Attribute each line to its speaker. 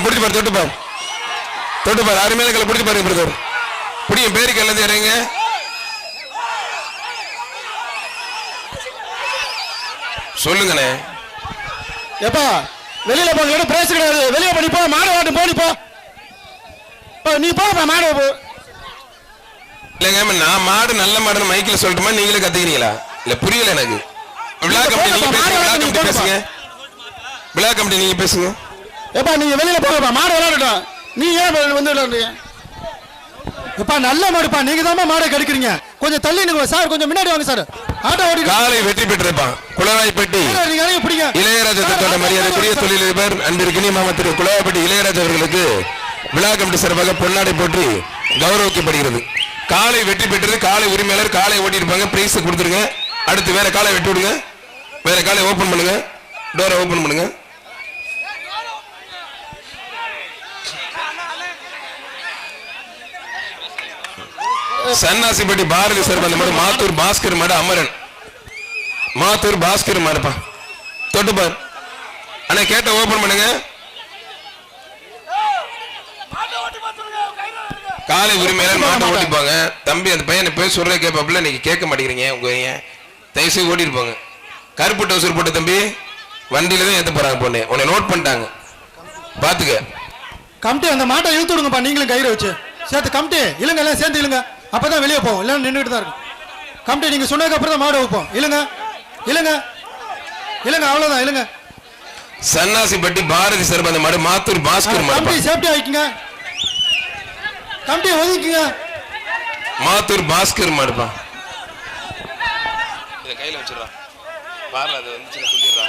Speaker 1: பிடிச்சி பாரு, தொட்டு பாரு, தொட்டு பாரு. அருமையான கல்ல பிடிச்சி பாருங்க பிரதர். பிடிக்கும் பேருக்கு எல்லாத்தையும் இறங்க. சொல்லுங்கண்ணே.
Speaker 2: எப்பா வெளியில போங்க, பிரேஸ் கிடையாது. வெளியே பண்ணி போ, மாடு வாட்டு போனி போ. நீ போப்பா, மாடு போ.
Speaker 1: இல்லைங்க, நான் மாடு நல்ல மாடுன்னு மைக்கில் சொல்லட்டுமா, நீங்களே கத்துக்கிறீங்களா? இல்ல புரியல எனக்கு. விழா கமிட்டி நீங்க பேசுங்க, விழா கமிட்டி பேசுங்க, விழா கமிட்டி நீங்க பேசுங்க.
Speaker 2: எப்பா நீங்க வெளியில போங்கப்பா, மாடு விளையாடட்டும். நீ ஏன் வந்து விளையாடுறீங்க? எப்பா நல்ல மாடுப்பா, நீங்க தான் மாடை கெடுக்கிறீங்க. கொஞ்சம் தள்ளி நிங்க சார், கொஞ்சம் முன்னாடி வாங்க சார். ஆட்டோ ஓடி
Speaker 1: காலை வெற்றி பெற்றிருப்பான் குளவாய்ப்பட்டி இளையராஜா தத்தோட மரியாதைக்குரிய தொழிலதிபர் அன்பிற்கினி மாமா திரு குளவாய்ப்பட்டி இளையராஜா அவர்களுக்கு விழா கமிட்டி சார்பாக பொன்னாடை போற்றி கௌரவிக்கப்படுகிறது. காலை வெற்றி பெற்றது காலை உரிமையாளர். காலை ஓட்டி இருப்பாங்க, பிரைஸ் கொடுத்துருங்க. அடுத்து வேற காலை வெட்டி விடுங்க, வேற காலை ஓபன் பண்ணுங்க, டோரை ஓபன் பண்ணுங்க. சன்னாசிப்பட்டி பாரதி சார் அந்த மாடு மாத்தூர் பாஸ்கர் மாடு அமரன். மாத்தூர் பாஸ்கர் மாடுப்பா, தொட்டு பார் அண்ணா. கேட்ட ஓபன் பண்ணுங்க. காலை உரிமையாளர் மாட்டை ஓட்டிப்பாங்க. தம்பி அந்த பையனை போய் சொல்ற கேட்பாப்புல, நீங்க கேட்க மாட்டேங்கிறீங்க. உங்க தயவுசெய்து ஓட்டிருப்பாங்க. கருப்பு டவுசர் போட்ட தம்பி வண்டியில தான் ஏத்த போறாங்க. பொண்ணு உன்னை நோட் பண்ணிட்டாங்க, பாத்துக்க.
Speaker 2: கமிட்டி அந்த மாட்டை இழுத்து விடுங்கப்பா, நீங்களும் கயிறு வச்சு சேர்த்து. கமிட்டி இழுங்க, எல்லாம் சேர்ந்து இழுங்க, அப்பதான் வெளியே போவோம். இல்லைன்னா நின்றுட்டு தான் இருக்கும். கமிட்டி நீங்க சொன்னதுக்கு அப்புறம் தான் மாடு வைப்போம். இழுங்க இழுங்க இழுங்க, அவ்வளவுதான் இழுங்க.
Speaker 1: சன்னாசிப்பட்டி பாரதி சார் அந்த மாடு மாத்தூர் பாஸ்கர் மாடு.
Speaker 2: கமிட்டி சேஃப்டியா வைக்குங்க, கமிட்டி ஒதுக்குங்க.
Speaker 1: மாத்தூர் பாஸ்கர் மாடுப்பா. இத கையில வச்சிரா, பாருல அது வந்து சொல்லிடுறா.